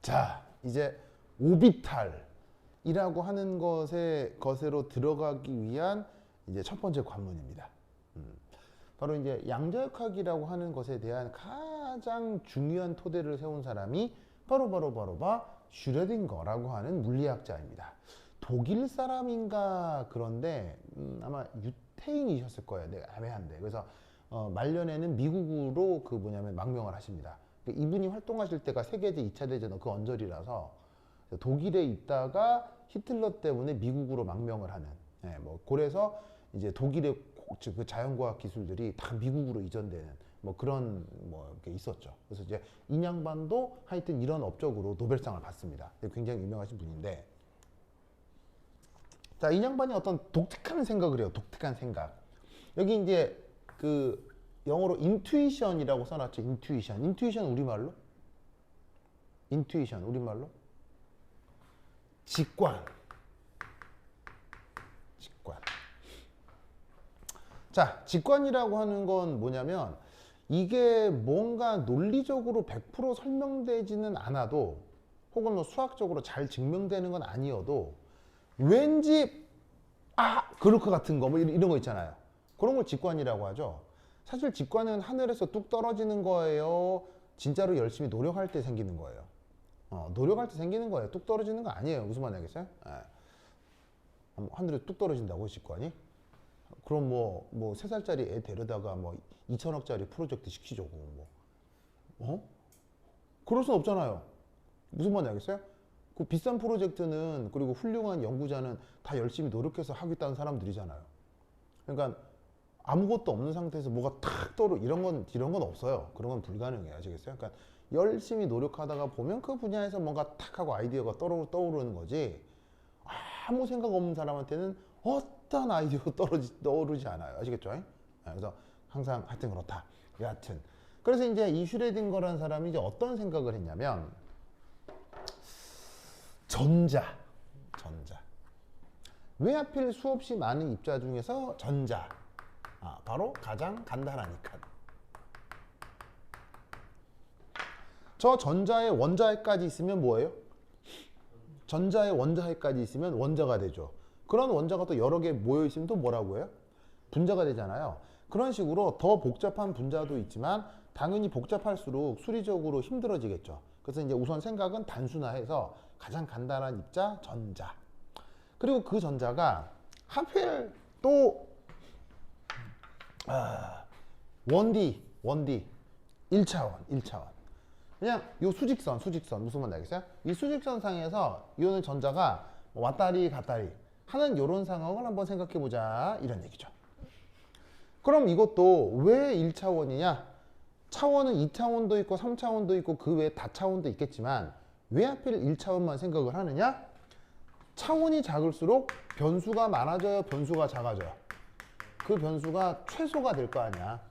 자, 이제 오비탈이라고 하는 것으로 들어가기 위한 이제 첫 번째 관문입니다. 바로 이제 양자역학이라고 하는 것에 대한 가장 중요한 토대를 세운 사람이 바로 슈레딩거라고 하는 물리학자입니다. 독일 사람인가 그런데 아마 유태인이셨을 거예요. 내가 애매한데. 그래서 말년에는 미국으로 그 뭐냐면 망명을 하십니다. 이분이 활동하실 때가 세계제 2차 대전 그 언저리라서 독일에 있다가 히틀러 때문에 미국으로 망명을 하는. 예, 뭐 그래서 이제 독일의 그 자연과학 기술들이 다 미국으로 이전되는 뭐 그런 뭐 게 있었죠. 그래서 이제 인양반도 하여튼 이런 업적으로 노벨상을 받습니다. 굉장히 유명하신 분인데, 자, 인양반이 어떤 독특한 생각을 해요. 독특한 생각. 여기 이제 그 영어로 인투이션이라고 써놨죠. 인투이션. 인투이션 우리말로? 인투이션 우리말로? 직관. 직관. 자, 직관이라고 하는 건 뭐냐면 이게 뭔가 논리적으로 100% 설명되지는 않아도 혹은 뭐 수학적으로 잘 증명되는 건 아니어도 왠지 그럴 것 같은 거 뭐 이런 거 있잖아요. 그런 걸 직관이라고 하죠. 사실 직관은 하늘에서 뚝 떨어지는 거예요. 진짜로 열심히 노력할 때 생기는 거예요. 노력할 때 생기는 거예요. 뚝 떨어지는 거 아니에요. 무슨 말인지 알겠어요? 하늘에 뚝 떨어진다고 직관이? 그럼 뭐 3살짜리 애 데려다가 뭐 2천억짜리 프로젝트 시키죠. 그럴 순 없잖아요. 무슨 말인지 알겠어요? 그 비싼 프로젝트는 그리고 훌륭한 연구자는 다 열심히 노력해서 하겠다는 사람들이잖아요. 그러니까 아무것도 없는 상태에서 뭐가 탁 이런 건 없어요. 그런 건 불가능해요. 아시겠어요? 그러니까 열심히 노력하다가 보면 그 분야에서 뭔가 탁 하고 아이디어가 떠오르는 거지. 아무 생각 없는 사람한테는 어떤 아이디어가 떠오르지 않아요. 아시겠죠? 그래서 항상 하여튼 그렇다. 여하튼 그래서 이제 이 슈레딩거라는 사람이 이제 어떤 생각을 했냐면 전자. 왜 하필 수없이 많은 입자 중에서 전자? 바로 가장 간단하니까. 저 전자의 원자핵까지 있으면 뭐예요? 전자의 원자핵까지 있으면 원자가 되죠. 그런 원자가 또 여러 개 모여 있으면 또 뭐라고 해요? 분자가 되잖아요. 그런 식으로 더 복잡한 분자도 있지만 당연히 복잡할수록 수리적으로 힘들어지겠죠. 그래서 이제 우선 생각은 단순화해서 가장 간단한 입자 전자. 그리고 그 전자가 하필 또 원디 1차원. 그냥 요 수직선 무슨 말인지 알겠어요? 이 수직선 상에서 이 전자가 왔다리 갔다리 하는 이런 상황을 한번 생각해 보자 이런 얘기죠. 그럼 이것도 왜 1차원이냐? 차원은 2차원도 있고 3차원도 있고 그 외에 다차원도 있겠지만 왜 하필 1차원만 생각을 하느냐? 차원이 작을수록 변수가 많아져요, 변수가 작아져요? 그 변수가 최소가 될 거 아니야.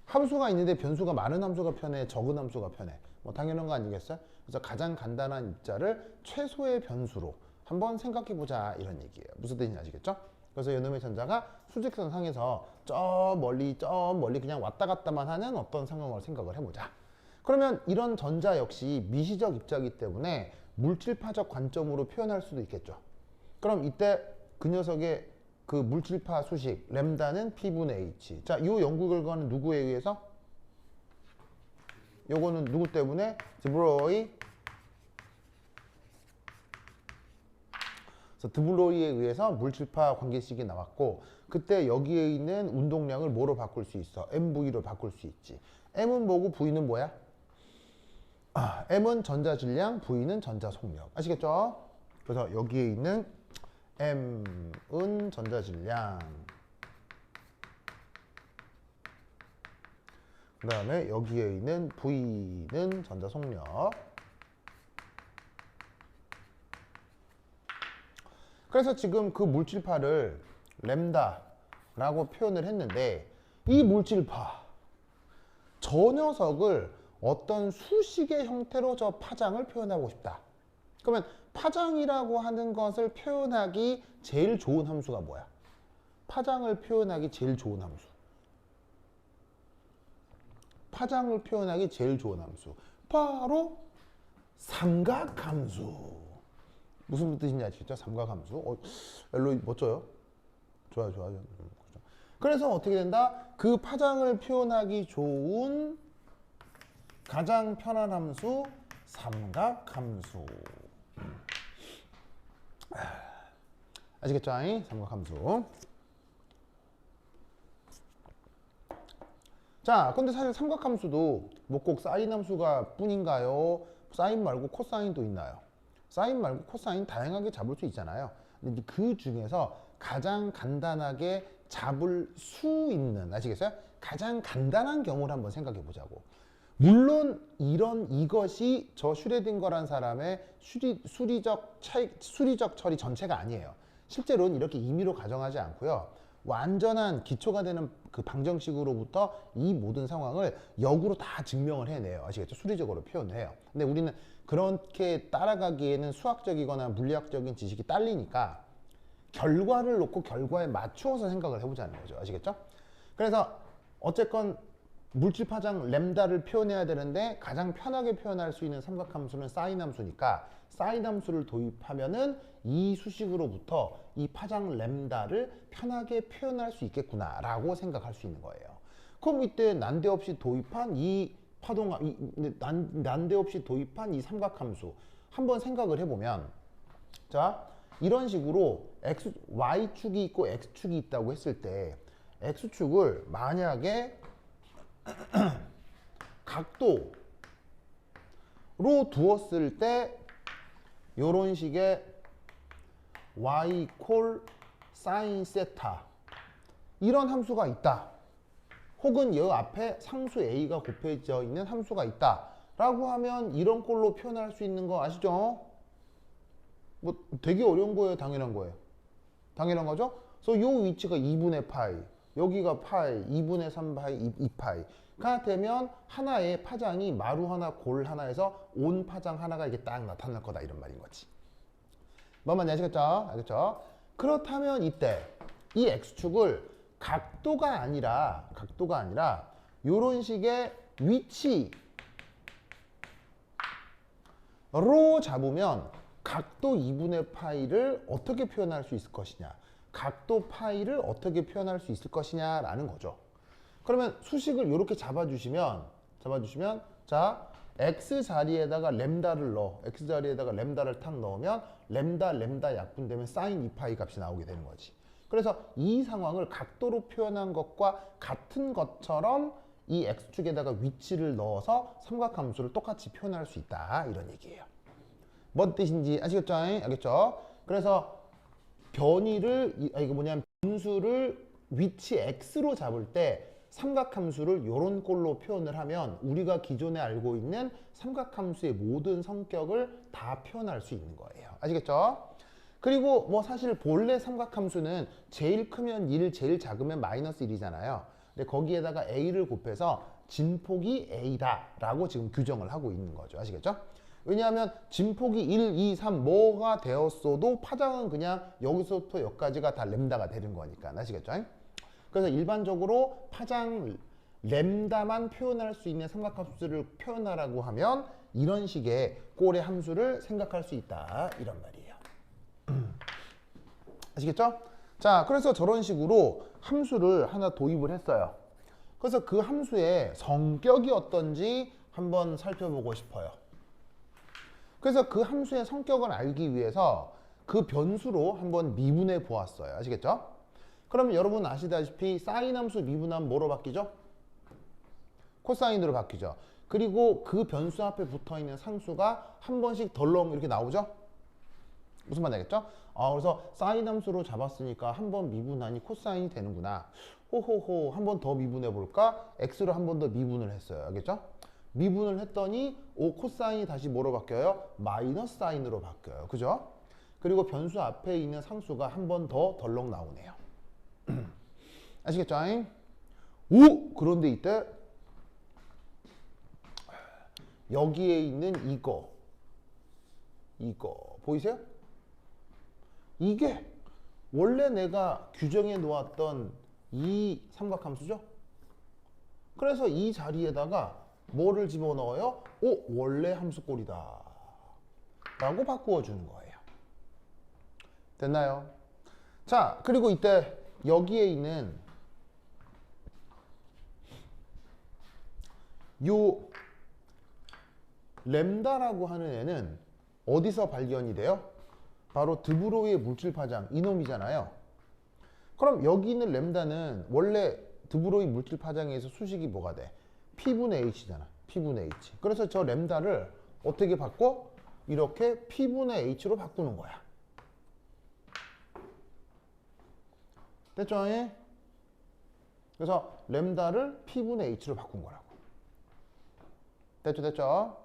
함수가 있는데 변수가 많은 함수가 편해, 적은 함수가 편해. 뭐 당연한 거 아니겠어요? 그래서 가장 간단한 입자를 최소의 변수로 한번 생각해 보자 이런 얘기예요. 무슨 뜻인지 아시겠죠? 그래서 이놈의 전자가 수직선 상에서 저 멀리 그냥 왔다 갔다만 하는 어떤 상황을 생각을 해보자. 그러면 이런 전자 역시 미시적 입자이기 때문에 물질파적 관점으로 표현할 수도 있겠죠. 그럼 이때 그 녀석의 그 물질파 수식 램다는 P분의 H. 자, 이 연구 결과는 누구에 의해서? 요거는 누구 때문에? 드브로이. 그래서 드브로이에 의해서 물질파 관계식이 나왔고 그때 여기에 있는 운동량을 뭐로 바꿀 수 있어? MV로 바꿀 수 있지. M은 뭐고 V는 뭐야? M은 전자질량, V는 전자속력. 아시겠죠? 그래서 여기에 있는 M은 전자질량, 그 다음에 여기에 있는 V는 전자속력. 그래서 지금 그 물질파를 램다라고 표현을 했는데 이 물질파 저 녀석을 어떤 수식의 형태로 저 파장을 표현하고 싶다. 그러면 파장이라고 하는 것을 표현하기 제일 좋은 함수가 뭐야? 파장을 표현하기 제일 좋은 함수. 파장을 표현하기 제일 좋은 함수. 바로 삼각함수. 무슨 뜻인지 아시겠죠? 삼각함수. 엘로이 멋져요. 좋아요, 좋아요. 그렇죠. 그래서 어떻게 된다? 그 파장을 표현하기 좋은 가장 편한 함수 삼각함수. 아시겠죠? 삼각함수. 자, 근데 사실 삼각함수도 뭐 꼭 사인 함수가 뿐인가요? 사인 말고 코사인도 있나요? 사인 말고 코사인 다양하게 잡을 수 있잖아요. 근데 그 중에서 가장 간단하게 잡을 수 있는, 아시겠어요? 가장 간단한 경우를 한번 생각해 보자고. 물론 이것이 저 슈레딩거란 사람의 수리적 처리 전체가 아니에요. 실제로는 이렇게 임의로 가정하지 않고요. 완전한 기초가 되는 그 방정식으로부터 이 모든 상황을 역으로 다 증명을 해내요. 아시겠죠? 수리적으로 표현을 해요. 근데 우리는 그렇게 따라가기에는 수학적이거나 물리학적인 지식이 딸리니까 결과를 놓고 결과에 맞추어서 생각을 해보자는 거죠. 아시겠죠? 그래서 어쨌건 물질 파장 램다를 표현해야 되는데 가장 편하게 표현할 수 있는 삼각함수는 사인 함수니까 사인 함수를 도입하면은 이 수식으로부터 이 파장 램다를 편하게 표현할 수 있겠구나 라고 생각할 수 있는 거예요. 그럼 이때 난데없이 도입한 이 난데없이 도입한 이 삼각함수 한번 생각을 해보면, 자, 이런 식으로 Y축이 있고 X축이 있다고 했을 때 X축을 만약에 각도로 두었을 때 이런 식의 y 콜 사인 세타 이런 함수가 있다. 혹은 이 앞에 상수 a가 곱해져 있는 함수가 있다 라고 하면 이런 꼴로 표현할 수 있는 거 아시죠? 뭐 되게 어려운 거예요? 당연한 거예요? 당연한 거죠? 그래서 이 위치가 2분의 파이, 여기가 파이, 2분의 3파이, 2파이가 되면 하나의 파장이 마루 하나, 골 하나에서 온 파장 하나가 이게 딱 나타날 거다 이런 말인 거지. 뭔 말인지 아시겠죠? 알겠죠? 그렇다면 이때 이 X축을 각도가 아니라 이런 식의 위치로 잡으면 각도 2분의 파이를 어떻게 표현할 수 있을 것이냐, 각도 파이를 어떻게 표현할 수 있을 것이냐라는 거죠. 그러면 수식을 이렇게 잡아주시면 자, x 자리에다가 램다를 넣어, x 자리에다가 램다를 탁 넣으면 램다 약분되면 사인 2파이 값이 나오게 되는 거지. 그래서 이 상황을 각도로 표현한 것과 같은 것처럼 이 x축에다가 위치를 넣어서 삼각함수를 똑같이 표현할 수 있다 이런 얘기예요. 뭔 뜻인지 아시겠죠? 알겠죠? 그래서 분수를 위치 x로 잡을 때 삼각함수를 이런 꼴로 표현을 하면 우리가 기존에 알고 있는 삼각함수의 모든 성격을 다 표현할 수 있는 거예요. 아시겠죠? 그리고 뭐 사실 본래 삼각함수는 제일 크면 1, 제일 작으면 마이너스 1이잖아요. 근데 거기에다가 a를 곱해서 진폭이 a다 라고 지금 규정을 하고 있는 거죠. 아시겠죠? 왜냐하면 진폭이 1, 2, 3 뭐가 되었어도 파장은 그냥 여기서부터 여기까지가 다 램다가 되는 거니까. 아시겠죠? 그래서 일반적으로 파장 램다만 표현할 수 있는 삼각함수를 표현하라고 하면 이런 식의 꼴의 함수를 생각할 수 있다 이런 말이에요. 아시겠죠? 자, 그래서 저런 식으로 함수를 하나 도입을 했어요. 그래서 그 함수의 성격이 어떤지 한번 살펴보고 싶어요. 그래서 그 함수의 성격을 알기 위해서 그 변수로 한번 미분해 보았어요. 아시겠죠? 그러면 여러분 아시다시피 사인 함수 미분하면 뭐로 바뀌죠? 코사인으로 바뀌죠. 그리고 그 변수 앞에 붙어있는 상수가 한 번씩 덜렁 이렇게 나오죠? 무슨 말인지 알겠죠? 그래서 사인 함수로 잡았으니까 한 번 미분하니 코사인이 되는구나. 호호호, 한 번 더 미분해 볼까? x로 한 번 더 미분을 했어요. 알겠죠? 미분을 했더니 코사인이 다시 뭐로 바뀌어요? 마이너스 사인으로 바뀌어요. 그죠? 그리고 변수 앞에 있는 상수가 한 번 더 덜렁 나오네요. 아시겠죠? 그런데 이때 여기에 있는 이거 보이세요? 이게 원래 내가 규정해 놓았던 이 삼각함수죠? 그래서 이 자리에다가 뭐를 집어넣어요? 원래 함수꼴이다. 라고 바꾸어 주는 거예요. 됐나요? 자, 그리고 이때 여기에 있는 요 램다라고 하는 애는 어디서 발견이 돼요? 바로 드브로이의 물질 파장 이놈이잖아요. 그럼 여기 있는 램다는 원래 드브로이 물질 파장에서 수식이 뭐가 돼? P분의 H잖아. P분의 H. 그래서 저 램다를 어떻게 바꿔? 이렇게 P분의 H로 바꾸는 거야. 됐죠? 그래서 램다를 P분의 H로 바꾼 거라고. 됐죠? 됐죠?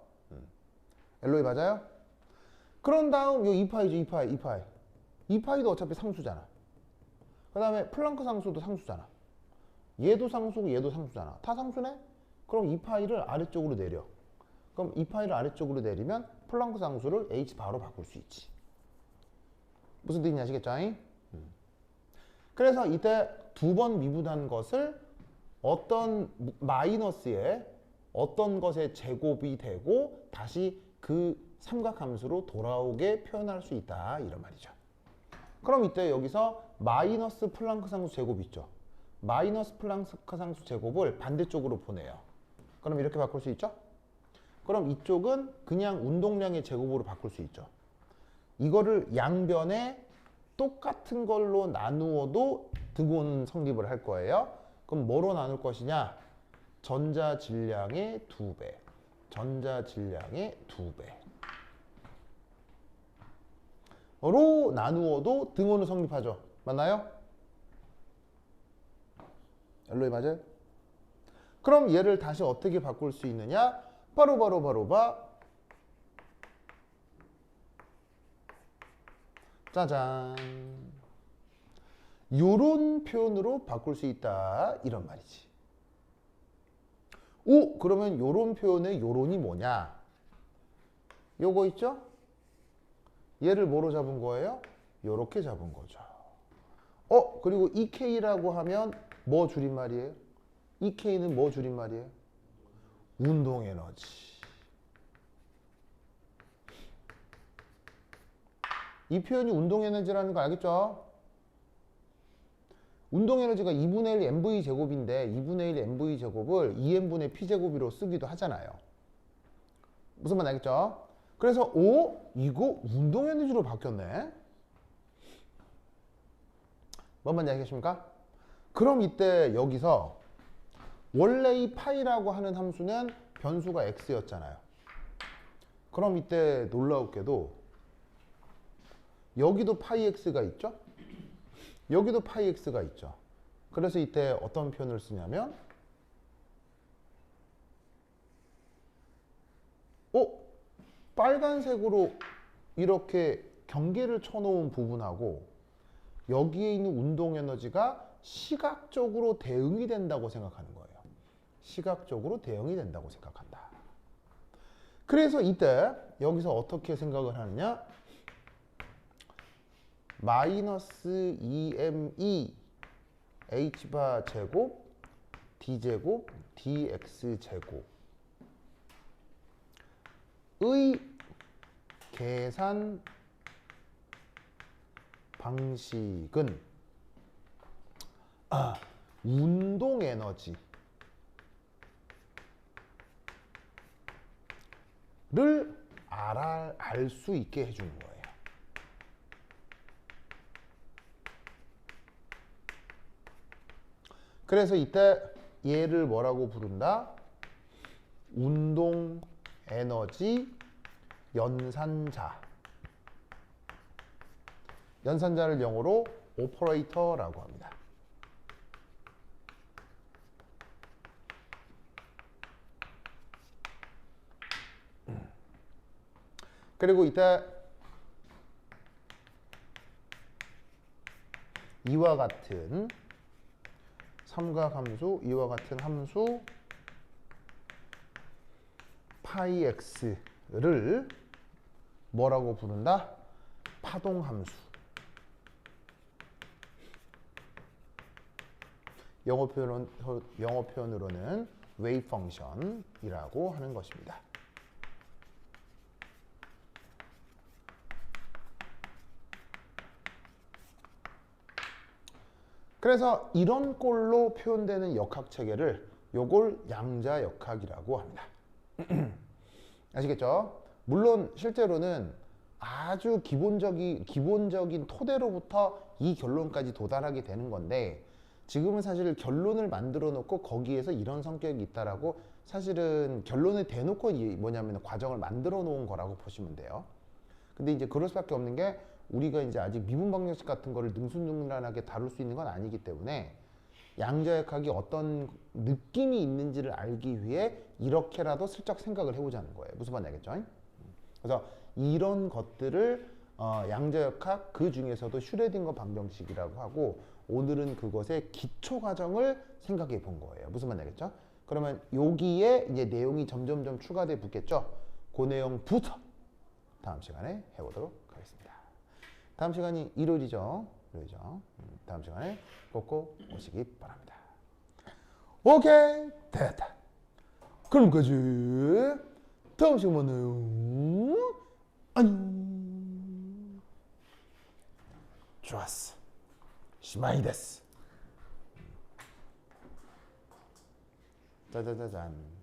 LOE 맞아요? 그런 다음 요 2파이죠. 2파이. 2파이도 어차피 상수잖아. 그 다음에 플랑크 상수도 상수잖아. 얘도 상수고 얘도 상수잖아. 다 상수네? 그럼 2파이를 아래쪽으로 내려. 그럼 2파이를 아래쪽으로 내리면 플랑크 상수를 H 바로 바꿀 수 있지. 무슨 뜻인지 아시겠죠? 그래서 이때 두 번 미분한 것을 어떤 마이너스에 어떤 것의 제곱이 되고 다시 그 삼각함수로 돌아오게 표현할 수 있다 이런 말이죠. 그럼 이때 여기서 마이너스 플랑크 상수 제곱 있죠. 마이너스 플랑크 상수 제곱을 반대쪽으로 보내요. 그럼 이렇게 바꿀 수 있죠. 그럼 이쪽은 그냥 운동량의 제곱으로 바꿀 수 있죠. 이거를 양변에 똑같은 걸로 나누어도 등호는 성립을 할 거예요. 그럼 뭐로 나눌 것이냐? 전자 질량의 2배. 전자 질량의 2배. 로 나누어도 등호는 성립하죠. 맞나요? LOE 맞아요? 그럼 얘를 다시 어떻게 바꿀 수 있느냐? 바로 짜잔. 요런 표현으로 바꿀 수 있다 이런 말이지. 오, 그러면 요런 표현의 요론이 뭐냐? 요거 있죠? 얘를 뭐로 잡은 거예요? 요렇게 잡은 거죠. 그리고 EK라고 하면 뭐 줄임말이에요? EK는 뭐 줄임말이에요? 운동 에너지. 이 표현이 운동 에너지라는 거 알겠죠? 운동 에너지가 2분의 1 mv 제곱인데 2분의 1 mv 제곱을 2n분의 p 제곱으로 쓰기도 하잖아요. 무슨 말 알겠죠? 그래서 이거 운동 에너지로 바뀌었네. 뭔 말인지 알겠습니까? 그럼 이때 여기서 원래 이 파이라고 하는 함수는 변수가 x였잖아요. 그럼 이때 놀라웠게도 여기도 파이 x가 있죠? 여기도 파이 x가 있죠. 그래서 이때 어떤 표현을 쓰냐면 빨간색으로 이렇게 경계를 쳐놓은 부분하고 여기에 있는 운동 에너지가 시각적으로 대응이 된다고 생각하는 거예요. 시각적으로 대응이 된다고 생각한다. 그래서 이때 여기서 어떻게 생각을 하느냐? 마이너스 2me h바 제곱 d제곱 dx 제곱의 계산 방식은 운동 에너지를 알 수 있게 해주는 거예요. 그래서 이때 얘를 뭐라고 부른다? 운동 에너지 연산자. 연산자를 영어로 오퍼레이터라고 합니다. 그리고 이때 이와 같은 삼각함수, 이와 같은 함수 파이 x를 뭐라고 부른다? 파동함수. 영어 표현으로는 wave function이라고 하는 것입니다. 그래서 이런 꼴로 표현되는 역학 체계를 요걸 양자역학이라고 합니다. 아시겠죠? 물론 실제로는 아주 기본적인 토대로부터 이 결론까지 도달하게 되는 건데 지금은 사실 결론을 만들어 놓고 거기에서 이런 성격이 있다라고 사실은 결론을 대놓고 뭐냐면 과정을 만들어 놓은 거라고 보시면 돼요. 근데 이제 그럴 수밖에 없는 게 우리가 이제 아직 미분 방정식 같은 거를 능수능란하게 다룰 수 있는 건 아니기 때문에 양자역학이 어떤 느낌이 있는지를 알기 위해 이렇게라도 슬쩍 생각을 해보자는 거예요. 무슨 말인지 알겠죠? 그래서 이런 것들을 양자역학 그 중에서도 슈레딩거 방정식이라고 하고 오늘은 그것의 기초 과정을 생각해 본 거예요. 무슨 말인지 알겠죠? 그러면 여기에 이제 내용이 점점점 추가돼 붙겠죠? 그 내용부터 다음 시간에 해보도록 하겠습니다. 다음 시간이 일요일이죠. 다음 시간에 꼭꼭 오시기 바랍니다. 오케이, 됐다. 그럼 까지 다음 시간에 만나요. 안녕. 좋았어. 시마이 데스. 짜자자잔.